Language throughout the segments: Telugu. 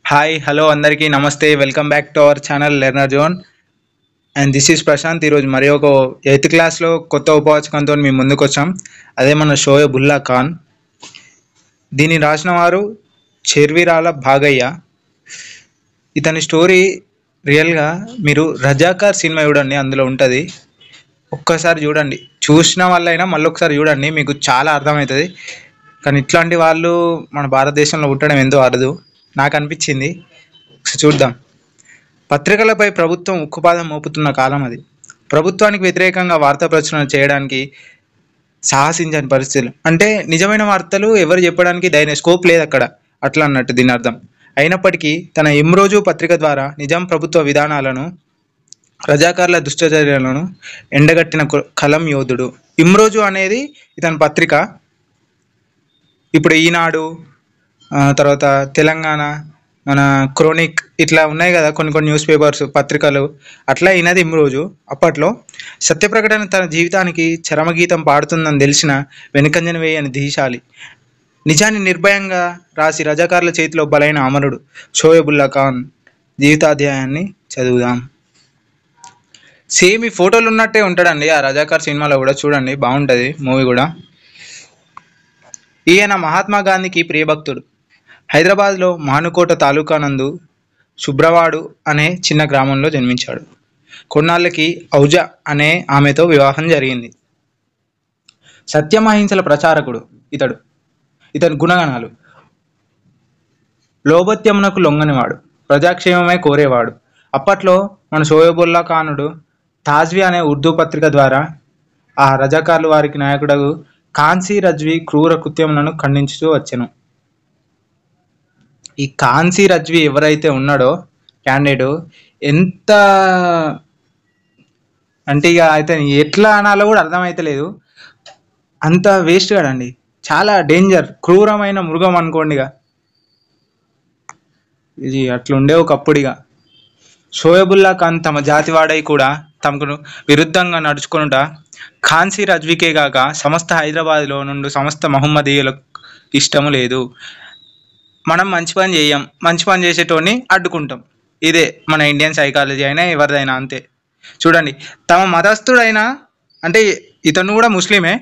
హాయ్ హలో అందరికీ నమస్తే welcome back to our channel learner zone and this is Prashant. ఈరోజు మరి ఒక ఎయిత్ క్లాస్లో కొత్త ఉపవాచకంతో మేము ముందుకు వచ్చాం. అదే మన షోయబుల్లా ఖాన్. దీన్ని రాసిన వారు చెర్విరాల భాగయ్య. ఇతని స్టోరీ రియల్గా మీరు రజాకార్ సినిమా చూడండి, అందులో ఉంటుంది. ఒక్కసారి చూడండి, చూసిన వాళ్ళైనా మళ్ళీ ఒకసారి చూడండి, మీకు చాలా అర్థమవుతుంది. కానీ ఇట్లాంటి వాళ్ళు మన భారతదేశంలో పుట్టడం ఎంతో అరుదు నాకు అనిపించింది. చూద్దాం. పత్రికలపై ప్రభుత్వం ఉక్కుపాదం మోపుతున్న కాలం అది. ప్రభుత్వానికి వ్యతిరేకంగా వార్తా ప్రచురణ చేయడానికి సాహసించని పరిస్థితులు. అంటే నిజమైన వార్తలు ఎవరు చెప్పడానికి స్కోప్ లేదు అక్కడ, అట్లా అన్నట్టు దీని అర్థం. అయినప్పటికీ తన ఇమ్రోజు పత్రిక ద్వారా నిజాం ప్రభుత్వ విధానాలను, రజాకార్ల దుష్టచర్యలను ఎండగట్టిన కలం యోధుడు. ఇమ్రోజు అనేది ఇతని పత్రిక. ఇప్పుడు ఈనాడు, తర్వాత తెలంగాణ, మన క్రోనిక్, ఇట్లా ఉన్నాయి కదా కొన్ని న్యూస్ పేపర్స్, పత్రికలు. అట్లా ఈయనది ఇమ్రోజు. అప్పట్లో సత్యప్రకటన తన జీవితానికి చరమగీతం పాడుతుందని తెలిసిన వెనుకంజన వేయని ధీశాలి. నిజాన్ని నిర్భయంగా రాసి రజాకార్ల చేతిలో బలైన అమరుడు షోయబుల్లా ఖాన్ జీవితాధ్యాయాన్ని చదువుదాం. సేమ్ ఈ ఫోటోలు ఉన్నట్టే ఉంటాడండి ఆ రజాకార్ సినిమాలో కూడా, చూడండి బాగుంటుంది మూవీ కూడా. ఈయన మహాత్మా గాంధీకి ప్రియభక్తుడు. హైదరాబాద్లో మానుకోట తాలూకా నందు శుభ్రవాడు అనే చిన్న గ్రామంలో జన్మించాడు. కొన్నాళ్ళకి ఔజా అనే ఆమెతో వివాహం జరిగింది. సత్యమహింసల ప్రచారకుడు ఇతని గుణగణాలు: లోభత్యమునకు లొంగనివాడు, ప్రజాక్షేమమే కోరేవాడు. అప్పట్లో మన షోయబుల్లా ఖానుడు తాజ్వీ అనే ఉర్దూ పత్రిక ద్వారా ఆ రజాకార్లు వారికి నాయకుడు కాన్సీ రజ్వీ క్రూర కృత్యములను ఖండించుతూ వచ్చెను. ఈ కాన్సీ రజ్వీ ఎవరైతే ఉన్నాడో క్యాండిడేట్, ఎంత అంటే ఇక అయితే ఎట్లా అనాలో కూడా అర్థమైతలేదు. అంత వేస్ట్ కాడండి, చాలా డేంజర్, క్రూరమైన మృగం అనుకోండి. ఇక ఇది అట్లుండే ఒకప్పుడిగా. షోయబుల్లా ఖాన్ తమ జాతివాడై కూడా తమకు విరుద్ధంగా నడుచుకొనుట ఖాన్సీ రజ్వీకే గాక సమస్త హైదరాబాద్లో నుండి సమస్త మహమ్మదీయులకు ఇష్టము లేదు. మనం మంచి పని చేయం, మంచి పని చేసేటోని అడ్డుకుంటాం. ఇదే మన ఇండియన్ సైకాలజీ అయినా ఎవరిదైనా అంతే. చూడండి, తమ మతస్థుడైనా, అంటే ఇతను కూడా ముస్లిమే,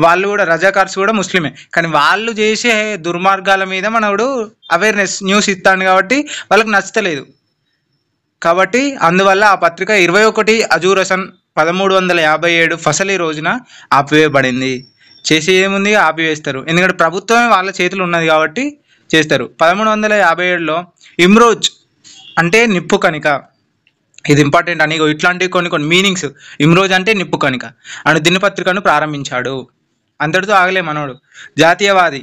వాళ్ళు కూడా రజాకార్స్ కూడా ముస్లిమే, కానీ వాళ్ళు చేసే దుర్మార్గాల మీద మనడు అవేర్నెస్ న్యూస్ ఇస్తాడు కాబట్టి వాళ్ళకి నచ్చలేదు. కాబట్టి అందువల్ల ఆ పత్రిక 21 అజూరసన్ 1357 ఫసలి రోజున ఆపివేయబడింది. చేసి ఏముంది, ఆపివేస్తారు. ఎందుకంటే ప్రభుత్వమే వాళ్ళ చేతులు ఉన్నది కాబట్టి చేస్తారు. 1357లో ఇమ్రోజ్ అంటే నిప్పు కణిక. ఇది ఇంపార్టెంట్ అని ఇట్లాంటి కొన్ని మీనింగ్స్. ఇమ్రోజ్ అంటే నిప్పు కణిక అను దినపత్రికను ప్రారంభించాడు. అంతటితో ఆగలే మనోడు. జాతీయవాది,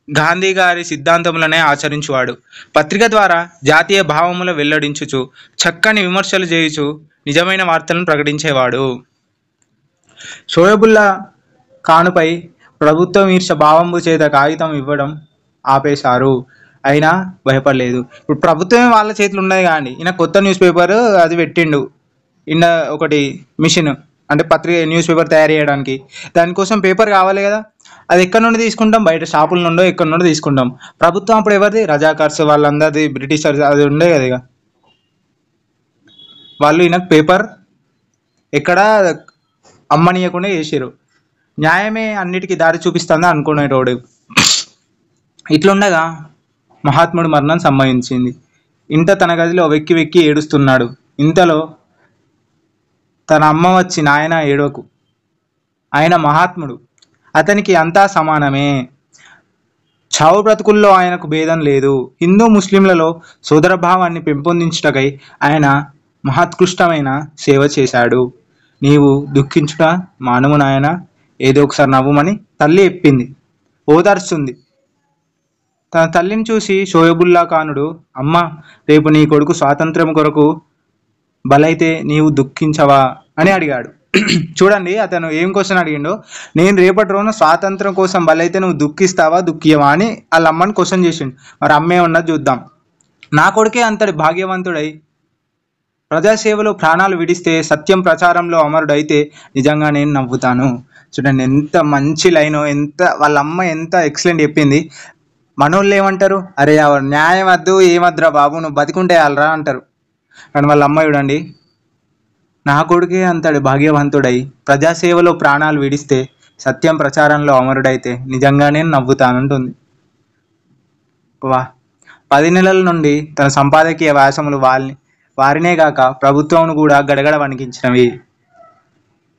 గాంధీ గారి సిద్ధాంతములనే ఆచరించువాడు. పత్రిక ద్వారా జాతీయ భావములు వెల్లడించుచు చక్కని విమర్శలు చేయుచు నిజమైన వార్తలను ప్రకటించేవాడు. షోయబుల్లా ఖానుపై ప్రభుత్వం ఈర్ష భావంబు చేత కాగితం ఇవ్వడం ఆపేశారు. అయినా భయపడలేదు. ఇప్పుడు ప్రభుత్వమే వాళ్ళ చేతులు ఉన్నది కానీ ఈయన కొత్త న్యూస్ పేపర్ అది పెట్టిండు. ఒకటి మిషన్, అంటే పత్రిక న్యూస్ పేపర్ తయారు చేయడానికి. దానికోసం పేపర్ కావాలి కదా, అది ఎక్కడి నుండి తీసుకుంటాం? బయట షాపుల నుండో ఎక్కడి నుండి తీసుకుంటాం. ప్రభుత్వం అప్పుడు ఎవరిది? రజాకార్స్ వాళ్ళందరిది, బ్రిటిషర్స్ అది ఉండే కదా. ఇక వాళ్ళు ఈయనకు పేపర్ ఎక్కడ అమ్మనీయకుండా చేసారు. న్యాయమే అన్నిటికీ దారి చూపిస్తుందా అనుకునేటోడు. ఇట్లుండగా మహాత్ముడు మరణం సంభవించింది. ఇంట తన గదిలో వెక్కి వెక్కి ఏడుస్తున్నాడు. ఇంతలో తన అమ్మ వచ్చి, నాయన ఏడవకు, ఆయన మహాత్ముడు, అతనికి అంతా సమానమే, చావు బ్రతుకుల్లో ఆయనకు భేదం లేదు. హిందూ ముస్లింలలో సోదరభావాన్ని పెంపొందించుటకై ఆయన మహోత్కృష్టమైన సేవ చేశాడు. నీవు దుఃఖించుట మానవు నాయన, ఏదో ఒకసారి నవ్వుమని తల్లి చెప్పింది, ఓదార్చుంది. తన తల్లిని చూసి షోయబుల్లా ఖానుడు, అమ్మ, రేపు నీ కొడుకు స్వాతంత్ర్యం కొరకు బలైతే నీవు దుఃఖించవా అని అడిగాడు. చూడండి అతను ఏం క్వశ్చన్ అడిగిండో. నేను రేపటి రోజున స్వాతంత్రం కోసం బలైతే నువ్వు దుఃఖిస్తావా దుఃఖియవా అని వాళ్ళ అమ్మని క్వశ్చన్ చేసిండు. మరి అమ్మే ఉన్నది చూద్దాం. నా కొడుకే అంతటి భాగ్యవంతుడై ప్రజాసేవలో ప్రాణాలు విడిస్తే, సత్యం ప్రచారంలో అమరుడైతే నిజంగా నేను నవ్వుతాను. చూడండి ఎంత మంచి లైనో, ఎంత వాళ్ళ అమ్మ ఎంత ఎక్సలెంట్ చెప్పింది. మనోళ్ళు ఏమంటారు, అరే న్యాయం వద్దు ఏమద్దురా బాబు, నువ్వు బతికుంటే చాలరా అంటారు. కానీ వాళ్ళ అమ్మ చూడండి, నా కొడుకే అంతటి భాగ్యవంతుడై ప్రజాసేవలో ప్రాణాలు విడిస్తే, సత్యం ప్రచారంలో అమరుడైతే నిజంగానే నవ్వుతానంటుంది. వా 10 నెలల నుండి తన సంపాదకీయ వ్యాసములు వారినే గాక ప్రభుత్వం కూడా గడగడ వణికించినవి.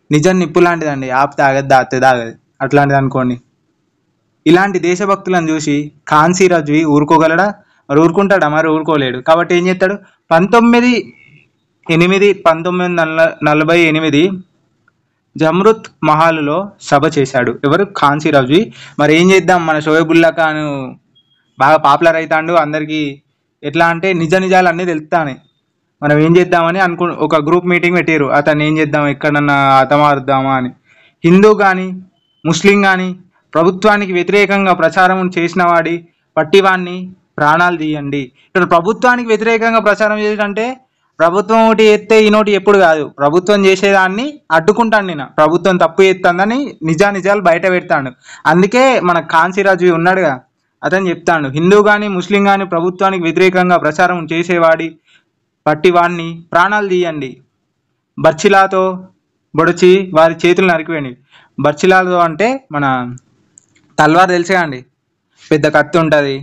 నిజం నిప్పు లాంటిదండి, ఆపితే ఆగదు, దాతే దాగదు, అట్లాంటిది అనుకోండి. ఇలాంటి దేశభక్తులను చూసి ఖాన్సీ రజ్వీ ఊరుకోగలడా? మరి ఊరుకుంటాడా? మరి ఊరుకోలేడు. కాబట్టి ఏం చేస్తాడు, 1948 జమ్రుత్ మహాలులో సభ చేశాడు. ఎవరు? ఖాన్సీ రజ్వీ. మరి ఏం చేద్దాం, మన షోయబుల్లా ఖాన్ బాగా పాపులర్ అవుతాడు, అందరికీ ఎట్లా అంటే నిజ నిజాలు అన్నీ తెలుస్తానే. మనం ఏం చేద్దామని ఒక గ్రూప్ మీటింగ్ పెట్టారు. అతను ఏం చేద్దాం, ఎక్కడన్నా హతమారుద్దామా అని. హిందూ కానీ ముస్లిం కానీ ప్రభుత్వానికి వ్యతిరేకంగా ప్రచారం చేసిన వాడి పట్టివాన్ని ప్రాణాలు తీయండి. ఇక్కడ ప్రభుత్వానికి వ్యతిరేకంగా ప్రచారం చేయాలంటే ప్రభుత్వం ఒకటి ఎత్తే ఈ నోటి ఎప్పుడు కాదు, ప్రభుత్వం చేసేదాన్ని అడ్డుకుంటాను నేను. ప్రభుత్వం తప్పు చేస్తుందని నిజాలు బయట పెడతాడు. అందుకే మన ఖాన్సీ రాజు ఉన్నాడుగా, అతను చెప్తాడు, హిందూ కానీ ముస్లిం కానీ ప్రభుత్వానికి వ్యతిరేకంగా ప్రచారం చేసేవాడి పట్టివాన్ని ప్రాణాలు తీయండి, బర్చిలాతో బొడిచి వారి చేతులు నరికివేయండి. బర్చిలాతో అంటే మన తల్వార్ తెలిసే అండి, పెద్ద కత్తి ఉంటుంది,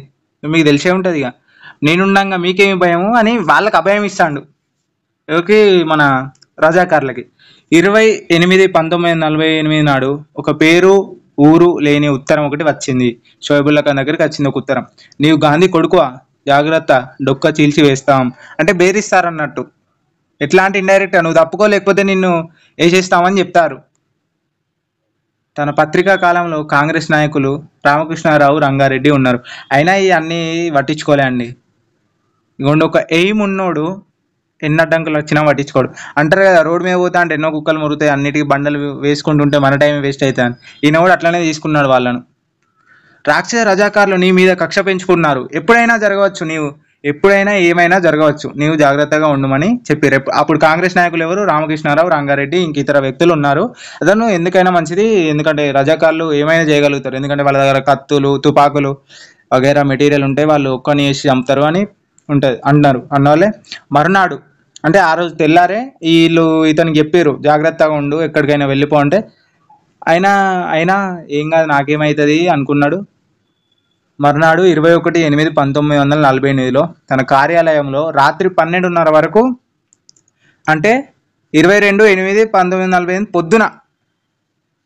మీకు తెలిసే ఉంటుంది. ఇక నేనుండగా మీకేమి భయము అని వాళ్ళకి అభయం ఇస్తాడు. ఓకే, మన రజాకార్లకి 28/1948 నాడు ఒక పేరు ఊరు లేని ఉత్తరం ఒకటి వచ్చింది. షోయబుల్లా ఖాన్ దగ్గరికి వచ్చింది ఒక ఉత్తరం. నీవు గాంధీ కొడుకువా, జాగ్రత్త, డొక్క చీల్చి వేస్తాం అంటే బేరిస్తారన్నట్టు. ఎట్లాంటి ఇండైరెక్ట్, నువ్వు తప్పుకోలేకపోతే నిన్ను వేసేస్తామని చెప్తారు. తన పత్రికా కాలంలో కాంగ్రెస్ నాయకులు రామకృష్ణారావు, రంగారెడ్డి ఉన్నారు. అయినా ఈ అన్నీ పట్టించుకోలే అండి. ఇగోండి, ఒక ఎయిమ్ ఉన్నోడు ఎన్ని అడ్డంకులు వచ్చినా పట్టించుకోడు. అంటారు కదా, రోడ్డు మీద పోతా అంటే ఎన్నో కుక్కలు మురుగుతాయి, అన్నిటికీ బండలు వేసుకుంటుంటే మన టైం వేస్ట్ అవుతాయి. ఈయన కూడా అట్లనే తీసుకున్నాడు వాళ్ళను. రాక్షస రజాకారులు నీ మీద కక్ష పెంచుకున్నారు, ఎప్పుడైనా జరగవచ్చు, నీవు ఎప్పుడైనా ఏమైనా జరగవచ్చు, నీవు జాగ్రత్తగా ఉండమని చెప్పారు. అప్పుడు కాంగ్రెస్ నాయకులు ఎవరు? రామకృష్ణారావు, రంగారెడ్డి, ఇంక ఇతర వ్యక్తులు ఉన్నారు. అతను ఎందుకైనా మంచిది, ఎందుకంటే రజాకారులు ఏమైనా చేయగలుగుతారు, ఎందుకంటే వాళ్ళ దగ్గర కత్తులు, తుపాకులు వగైరా మెటీరియల్ ఉంటే వాళ్ళు ఒక్కని వేసి చంపుతారు అని ఉంటుంది అన్నారు. అన్నవాళ్ళే మరునాడు అంటే ఆ రోజు తెల్లారే వీళ్ళు ఇతనికి చెప్పారు, జాగ్రత్తగా ఉండు, ఎక్కడికైనా వెళ్ళిపో అంటే. అయినా ఏం కాదు, నాకేమవుతుంది అనుకున్నాడు. మర్నాడు 21/8/1948 తన కార్యాలయంలో రాత్రి 12:30 వరకు, అంటే 22/8/1948 పొద్దున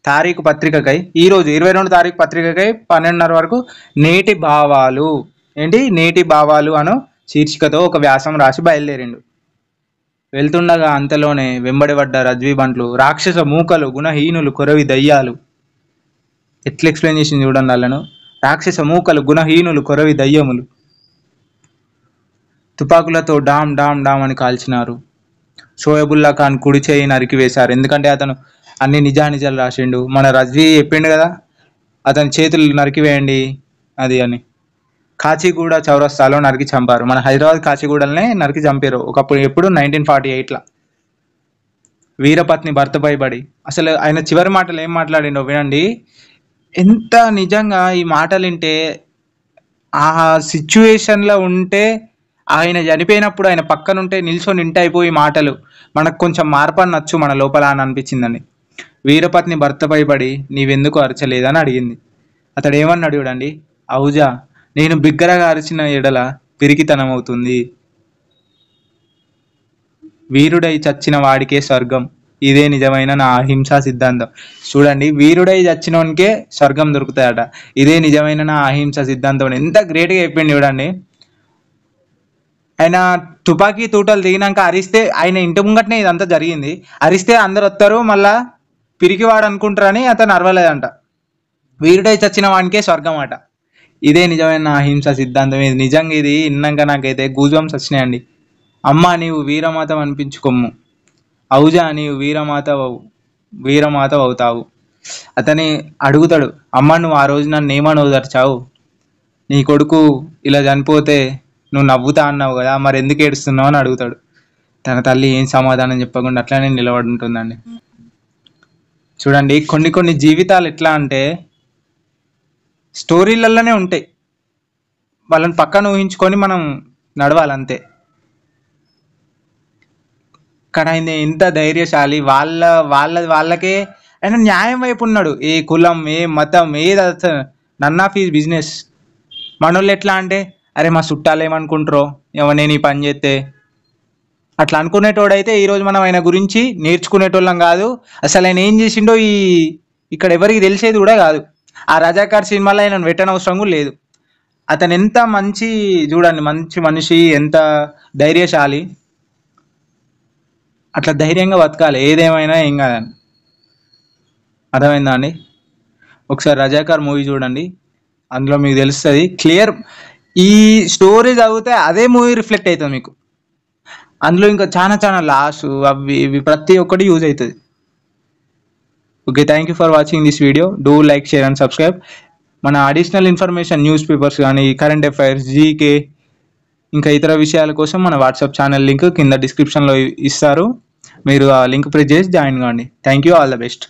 తారీఖు పత్రికకై, ఈరోజు 22 తారీఖు పత్రికకై 12:30 వరకు నేటి భావాలు అను శీర్షికతో ఒక వ్యాసం రాసి బయలుదేరిండు. వెళ్తుండగా అంతలోనే వెంబడిపడ్డ రజ్వీ బంట్లు, రాక్షస మూకలు, గుణహీనులు, కొరవి దయ్యాలు. ఎట్లా ఎక్స్ప్లెయిన్ చేసింది చూడండి వాళ్ళను. రాక్షస మూకలు, గుణహీనులు, కొరవి దయ్యములు తుపాకులతో డామ్ డామ్ డామ్ అని కాల్చినారు. షోయబుల్లా ఖాన్ కుడి చేయి నరికివేశారు. ఎందుకంటే అతను అన్ని నిజాలు రాసిండు. మన రజ్వీ చెప్పిండు కదా, అతని చేతులు నరికివేయండి అది అని. కాచిగూడ చౌరస్తాలో నరికి చంపారు. మన హైదరాబాద్ కాచిగూడలనే నరికి చంపారు ఒకప్పుడు. ఎప్పుడు? 1948. వీరపత్ని భర్తపై బడి. అసలు ఆయన చివరి మాటలు ఏం మాట్లాడిండో వినండి. ఎంత నిజంగా ఈ మాటలు వింటే, ఆ సిచ్యువేషన్లో ఉంటే, ఆయన చనిపోయినప్పుడు ఆయన పక్కనుంటే నిల్చొని ఇంటి అయిపోయి మాటలు మనకు కొంచెం మార్పు అనొచ్చు మన లోపల అని అనిపించిందండి. వీరపత్ని భర్తపై బడి నీవెందుకు అరచలేదని అడిగింది. అతడు ఏమన్నాడు చూడండి, అవుజా, నేను బిగ్గరగా అరిచిన ఎడల పిరికితనం అవుతుంది, వీరుడై చచ్చిన వాడికే స్వర్గం, ఇదే నిజమైన నా అహింసా సిద్ధాంతం. చూడండి, వీరుడై చచ్చినోనికే స్వర్గం దొరుకుతాయట, ఇదే నిజమైన నా అహింసా సిద్ధాంతం. ఎంత గ్రేట్గా చెప్పింది చూడండి. ఆయన తుపాకీ తూటలు దిగినాక అరిస్తే, ఆయన ఇంటి ముంగటనే ఇదంతా జరిగింది, అరిస్తే అందరు వస్తారు, మళ్ళా పిరికివాడు అనుకుంటారని అతను అరవలేదంట. వీరుడై చచ్చిన వాడికే స్వర్గం అట, ఇదే నిజమైన అహింస సిద్ధాంతం. ఇది నిజంగా, ఇది విన్నాక నాకైతే గూజంస్ వచ్చినాయండి. అమ్మ, నీవు వీరమాతం అనిపించుకోమ్ము, అవుజా, నీవు వీరమాత అవుతావు. అతని అడుగుతాడు, అమ్మ, నువ్వు ఆ రోజు నన్ను ఏమని ఓదార్చావు, నీ కొడుకు ఇలా చనిపోతే నువ్వు నవ్వుతా అన్నావు కదా, మరి ఎందుకు ఏడుస్తున్నావు అని అడుగుతాడు. తన తల్లి ఏం సమాధానం చెప్పకుండా అట్లానే నిలబడి ఉంటుందండి. చూడండి, కొన్ని జీవితాలు ఎట్లా అంటే స్టోరీలలోనే ఉంటాయి. వాళ్ళని పక్కన ఊహించుకొని మనం నడవాలంతే. కానీ ఆయన ఎంత ధైర్యశాలి, వాళ్ళకే ఆయన న్యాయం వైపు ఉన్నాడు. ఏ కులం, ఏ మతం, ఏది అసలు నన్ ఆఫ్ ఈజ్ బిజినెస్. మనోళ్ళు ఎట్లా అంటే, అరే మా చుట్టాలు ఏమనుకుంటారో ఏమో నేను ఈ పని చేస్తే, అట్లా అనుకునేటోడైతే ఈరోజు మనం ఆయన గురించి నేర్చుకునేటోళ్ళం కాదు. అసలు ఆయన ఏం చేసిండో ఇక్కడ ఎవరికి తెలిసేది కూడా కాదు. ఆ రజాకార్ సినిమాలో ఆయన పెట్టనవసరం కూడా లేదు. అతను ఎంత మంచి, చూడండి, మంచి మనిషి, ఎంత ధైర్యశాలి. అట్లా ధైర్యంగా బతకాలి, ఏదేమైనా ఏం కాదని. అర్థమైందా అండి? ఒకసారి రజాకార్ మూవీ చూడండి, అందులో మీకు తెలుస్తుంది క్లియర్. ఈ స్టోరీ చదివితే అదే మూవీ రిఫ్లెక్ట్ అవుతుంది మీకు. అందులో ఇంకా చాలా చాలా లాస్ అవి ఇవి ప్రతి ఒక్కటి యూజ్ అవుతుంది. Okay, thank you for watching this video. Do like, share and subscribe. మన అడిషనల్ ఇన్ఫర్మేషన్, న్యూస్ పేపర్స్ కానీ, కరెంట్ అఫైర్స్, జీకే, ఇంకా ఇతర విషయాల కోసం మన వాట్సాప్ ఛానల్ లింక్ కింద డిస్క్రిప్షన్లో ఇస్తారు. మీరు ఆ లింక్ ప్రెస్ చేసి జాయిన్ కాండి. Thank you, all the best.